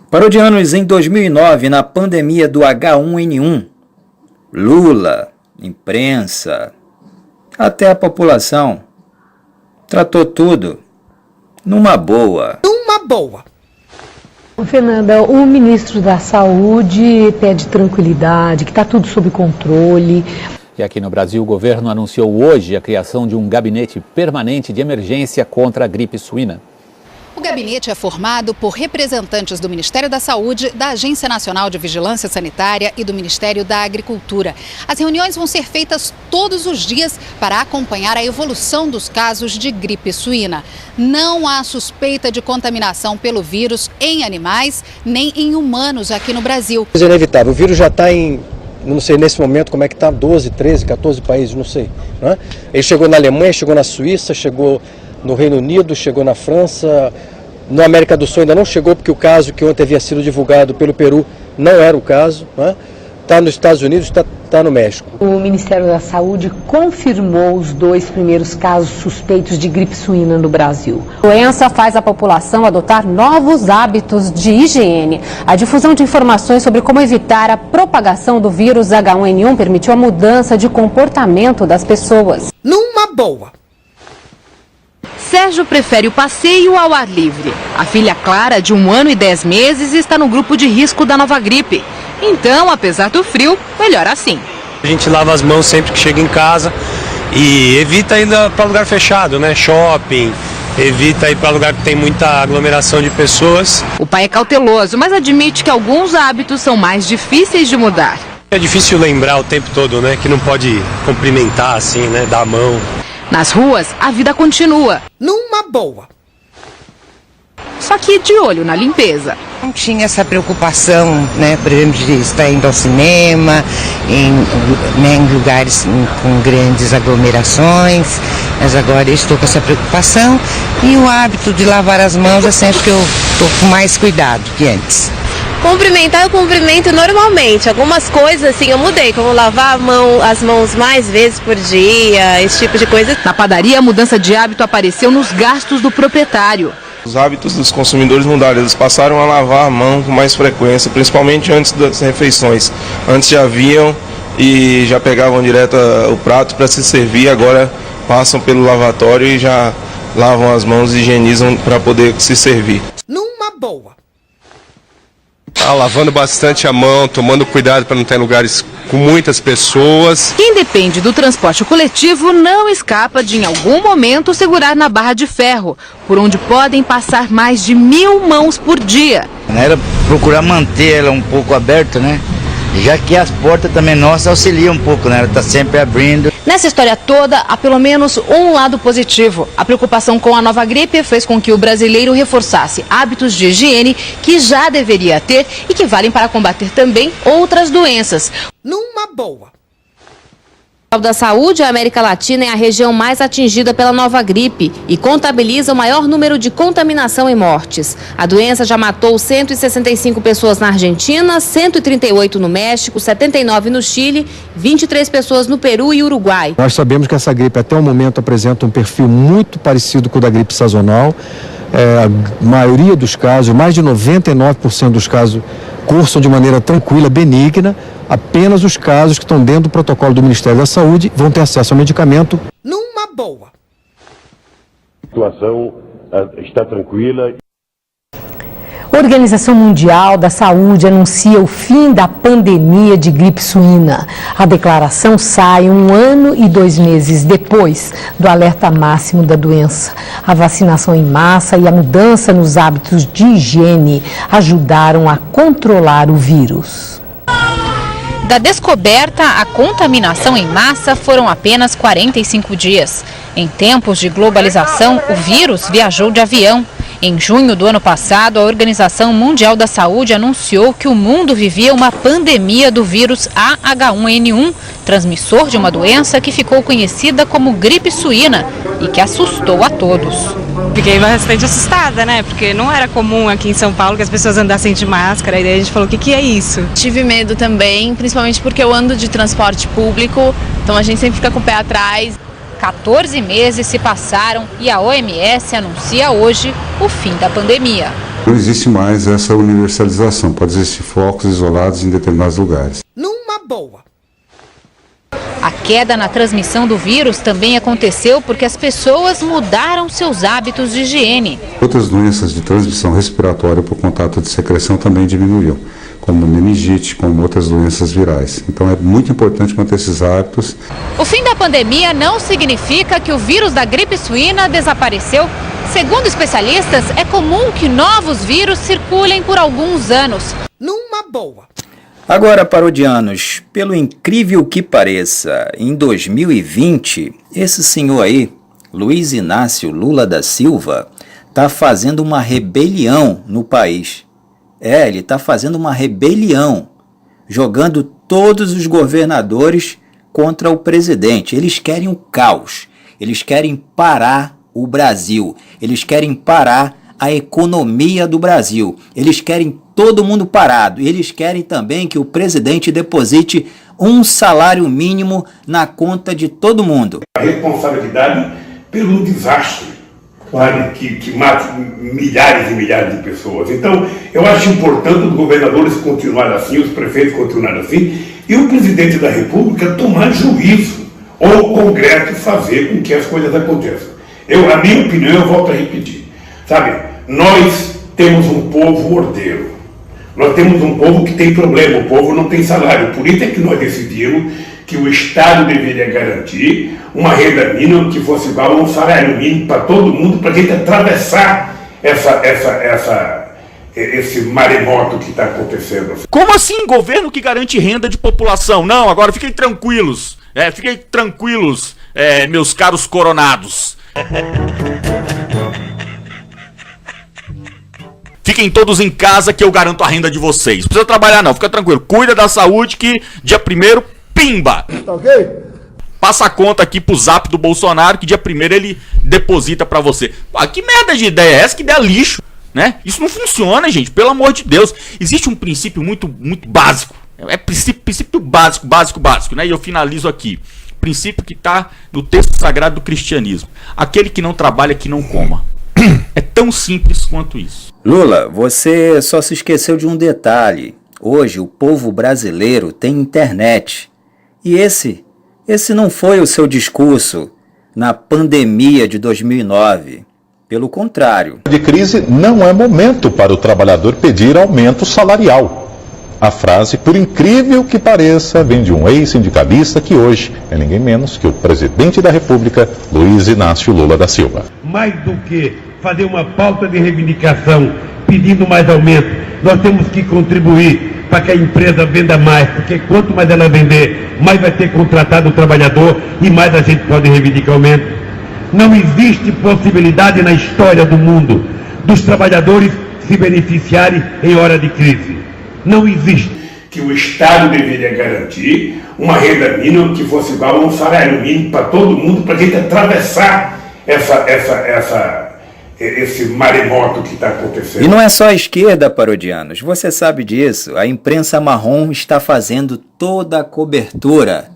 Parodianos em 2009, na pandemia do H1N1, Lula, imprensa, até a população, tratou tudo numa boa. Fernanda, o ministro da Saúde pede tranquilidade, que está tudo sob controle. E aqui no Brasil, o governo anunciou hoje a criação de um gabinete permanente de emergência contra a gripe suína. O gabinete é formado por representantes do Ministério da Saúde, da Agência Nacional de Vigilância Sanitária e do Ministério da Agricultura. As reuniões vão ser feitas todos os dias para acompanhar a evolução dos casos de gripe suína. Não há suspeita de contaminação pelo vírus em animais nem em humanos aqui no Brasil. É inevitável, o vírus já está não sei nesse momento como é que está, 12, 13, 14 países, não sei. Né? Ele chegou na Alemanha, chegou na Suíça, chegou no Reino Unido, chegou na França, na América do Sul ainda não chegou, porque o caso que ontem havia sido divulgado pelo Peru não era o caso, está nos Estados Unidos, está no México. O Ministério da Saúde confirmou os 2 primeiros casos suspeitos de gripe suína no Brasil. A doença faz a população adotar novos hábitos de higiene. A difusão de informações sobre como evitar a propagação do vírus H1N1 permitiu a mudança de comportamento das pessoas. Numa boa. Sérgio prefere o passeio ao ar livre. A filha Clara, de 1 ano e 10 meses, está no grupo de risco da nova gripe. Então, apesar do frio, melhor assim. A gente lava as mãos sempre que chega em casa e evita ir para lugar fechado, né? Shopping, evita ir para lugar que tem muita aglomeração de pessoas. O pai é cauteloso, mas admite que alguns hábitos são mais difíceis de mudar. É difícil lembrar o tempo todo, né? Que não pode cumprimentar assim, né? Dar a mão. Nas ruas, a vida continua. Numa boa. Só que de olho na limpeza. Não tinha essa preocupação, né, por exemplo, de estar indo ao cinema, em lugares com grandes aglomerações, mas agora eu estou com essa preocupação e o hábito de lavar as mãos é sempre que eu estou com mais cuidado que antes. Cumprimentar eu cumprimento normalmente, algumas coisas assim eu mudei, como lavar as mãos mais vezes por dia, esse tipo de coisa. Na padaria, a mudança de hábito apareceu nos gastos do proprietário. Os hábitos dos consumidores mudaram, eles passaram a lavar a mão com mais frequência, principalmente antes das refeições. Antes já vinham e já pegavam direto o prato para se servir, agora passam pelo lavatório e já lavam as mãos e higienizam para poder se servir. Numa boa. Lavando bastante a mão, tomando cuidado para não ter lugares com muitas pessoas. Quem depende do transporte coletivo não escapa de, em algum momento, segurar na barra de ferro, por onde podem passar mais de 1.000 mãos por dia. Era procurar manter ela um pouco aberta, né? Já que as portas também nossas auxiliam um pouco, né? Ela está sempre abrindo. Nessa história toda, há pelo menos um lado positivo. A preocupação com a nova gripe fez com que o brasileiro reforçasse hábitos de higiene que já deveria ter e que valem para combater também outras doenças. Numa boa. Da Saúde, a América Latina é a região mais atingida pela nova gripe e contabiliza o maior número de contaminação e mortes. A doença já matou 165 pessoas na Argentina, 138 no México, 79 no Chile, 23 pessoas no Peru e Uruguai. Nós sabemos que essa gripe até o momento apresenta um perfil muito parecido com o da gripe sazonal. A maioria dos casos, mais de 99% dos casos, cursam de maneira tranquila, benigna. Apenas os casos que estão dentro do protocolo do Ministério da Saúde vão ter acesso ao medicamento. Numa boa. A situação está tranquila. A Organização Mundial da Saúde anuncia o fim da pandemia de gripe suína. A declaração sai 1 ano e 2 meses depois do alerta máximo da doença. A vacinação em massa e a mudança nos hábitos de higiene ajudaram a controlar o vírus. Da descoberta à contaminação em massa foram apenas 45 dias. Em tempos de globalização, o vírus viajou de avião. Em junho do ano passado, a Organização Mundial da Saúde anunciou que o mundo vivia uma pandemia do vírus H1N1, transmissor de uma doença que ficou conhecida como gripe suína e que assustou a todos. Fiquei bastante assustada, né? Porque não era comum aqui em São Paulo que as pessoas andassem de máscara, e daí a gente falou, o que é isso? Tive medo também, principalmente porque eu ando de transporte público, então a gente sempre fica com o pé atrás. 14 meses se passaram e a OMS anuncia hoje o fim da pandemia. Não existe mais essa universalização, pode existir focos isolados em determinados lugares. Numa boa. A queda na transmissão do vírus também aconteceu porque as pessoas mudaram seus hábitos de higiene. Outras doenças de transmissão respiratória por contato de secreção também diminuíram, como meningite, como outras doenças virais. Então é muito importante manter esses hábitos. O fim da pandemia não significa que o vírus da gripe suína desapareceu. Segundo especialistas, é comum que novos vírus circulem por alguns anos. Numa boa. Agora, parodianos, pelo incrível que pareça, em 2020, esse senhor aí, Luiz Inácio Lula da Silva, está fazendo uma rebelião no país. Ele está fazendo uma rebelião, jogando todos os governadores contra o presidente. Eles querem o caos, eles querem parar o Brasil, eles querem parar a economia do Brasil, eles querem todo mundo parado, e eles querem também que o presidente deposite um salário mínimo na conta de todo mundo. A responsabilidade pelo desastre, sabe, que mata milhares e milhares de pessoas. Então, eu acho importante os governadores continuarem assim, os prefeitos continuarem assim, e o presidente da República tomar juízo, ou o Congresso fazer com que as coisas aconteçam. A minha opinião, eu volto a repetir, sabe, nós temos um povo ordeiro. Nós temos um povo que tem problema, o povo não tem salário. Por isso é que nós decidimos que o Estado deveria garantir uma renda mínima que fosse igual a um salário mínimo para todo mundo, para a gente atravessar esse maremoto que está acontecendo. Como assim, governo que garante renda de população? Não, agora fiquem tranquilos, meus caros coronados. Fiquem todos em casa que eu garanto a renda de vocês. Não precisa trabalhar não, fica tranquilo. Cuida da saúde que dia 1º, pimba! Tá ok? Passa a conta aqui pro zap do Bolsonaro que dia 1º ele deposita pra você. Pô, que merda de ideia é essa? Que ideia lixo, né? Isso não funciona, gente, pelo amor de Deus. Existe um princípio muito básico. É princípio básico, né? E eu finalizo aqui. Princípio que tá no texto sagrado do cristianismo. Aquele que não trabalha, que não coma. É tão simples quanto isso. Lula, você só se esqueceu de um detalhe. Hoje o povo brasileiro tem internet. E esse não foi o seu discurso na pandemia de 2009. Pelo contrário. De crise não é momento para o trabalhador pedir aumento salarial. A frase, por incrível que pareça, vem de um ex-sindicalista que hoje é ninguém menos que o presidente da República, Luiz Inácio Lula da Silva. Mais do que fazer uma pauta de reivindicação pedindo mais aumento, nós temos que contribuir para que a empresa venda mais, porque quanto mais ela vender, mais vai ter contratado o trabalhador e mais a gente pode reivindicar aumento. Não existe possibilidade na história do mundo dos trabalhadores se beneficiarem em hora de crise. Não existe. Que o Estado deveria garantir uma renda mínima que fosse igual a um salário mínimo para todo mundo, para a gente atravessar esse maremoto que está acontecendo. E não é só a esquerda, parodianos, você sabe disso. A imprensa marrom está fazendo toda a cobertura,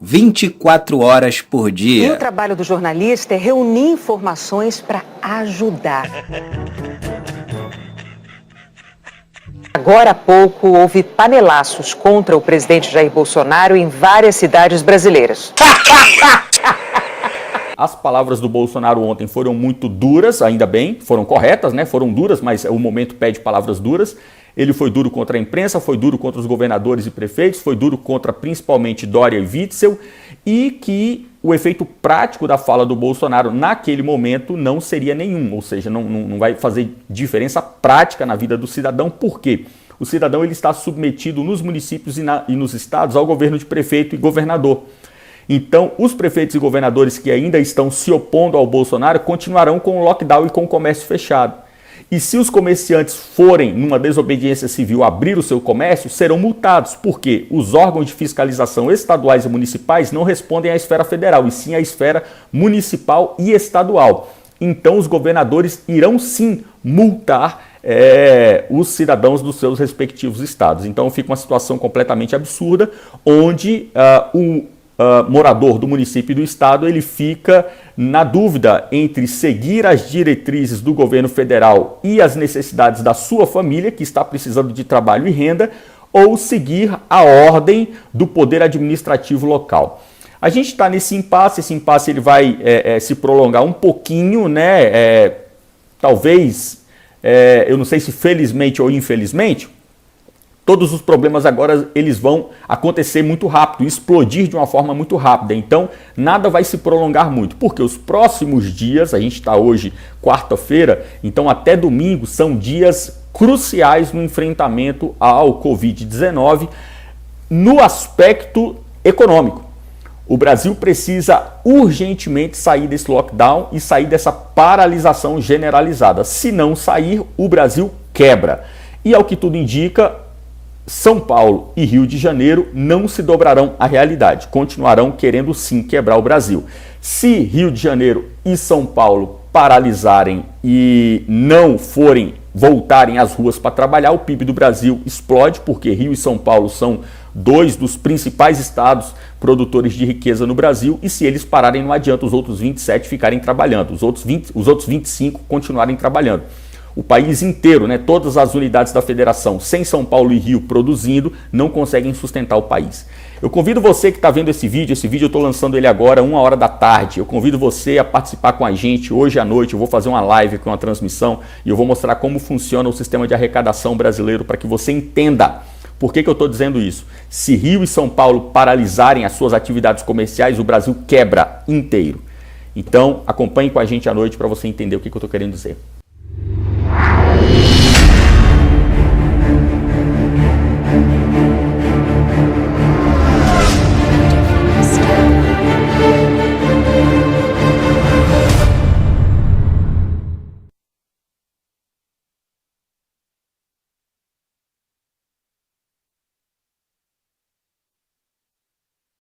24 horas por dia. E o trabalho do jornalista é reunir informações para ajudar. Agora há pouco, houve panelaços contra o presidente Jair Bolsonaro em várias cidades brasileiras. As palavras do Bolsonaro ontem foram muito duras, ainda bem, foram corretas, né? Foram duras, mas o momento pede palavras duras. Ele foi duro contra a imprensa, foi duro contra os governadores e prefeitos, foi duro contra principalmente Dória e Witzel, e que o efeito prático da fala do Bolsonaro naquele momento não seria nenhum, ou seja, não vai fazer diferença prática na vida do cidadão. Por quê? O cidadão ele está submetido nos municípios e nos estados ao governo de prefeito e governador. Então, os prefeitos e governadores que ainda estão se opondo ao Bolsonaro continuarão com o lockdown e com o comércio fechado. E se os comerciantes forem, numa desobediência civil, abrir o seu comércio, serão multados, porque os órgãos de fiscalização estaduais e municipais não respondem à esfera federal, e sim à esfera municipal e estadual. Então, os governadores irão sim multar os cidadãos dos seus respectivos estados. Então, fica uma situação completamente absurda, onde morador do município e do estado, ele fica na dúvida entre seguir as diretrizes do governo federal e as necessidades da sua família, que está precisando de trabalho e renda, ou seguir a ordem do poder administrativo local. A gente está nesse impasse, esse impasse ele vai se prolongar um pouquinho, né? Talvez, eu não sei se felizmente ou infelizmente, todos os problemas agora eles vão acontecer muito rápido, explodir de uma forma muito rápida. Então, nada vai se prolongar muito, porque os próximos dias, a gente está hoje quarta-feira, então até domingo são dias cruciais no enfrentamento ao Covid-19 no aspecto econômico. O Brasil precisa urgentemente sair desse lockdown e sair dessa paralisação generalizada. Se não sair, o Brasil quebra. E ao que tudo indica, São Paulo e Rio de Janeiro não se dobrarão à realidade, continuarão querendo sim quebrar o Brasil. Se Rio de Janeiro e São Paulo paralisarem e não voltarem às ruas para trabalhar, o PIB do Brasil explode, porque Rio e São Paulo são dois dos principais estados produtores de riqueza no Brasil, e se eles pararem não adianta os outros 27 ficarem trabalhando, os outros 25 continuarem trabalhando. O país inteiro, né, todas as unidades da federação, sem São Paulo e Rio produzindo, não conseguem sustentar o país. Eu convido você que está vendo esse vídeo eu estou lançando ele agora, 1h da tarde. Eu convido você a participar com a gente hoje à noite. Eu vou fazer uma live com uma transmissão e eu vou mostrar como funciona o sistema de arrecadação brasileiro para que você entenda. Por que eu estou dizendo isso? Se Rio e São Paulo paralisarem as suas atividades comerciais, o Brasil quebra inteiro. Então, acompanhe com a gente à noite para você entender o que eu estou querendo dizer.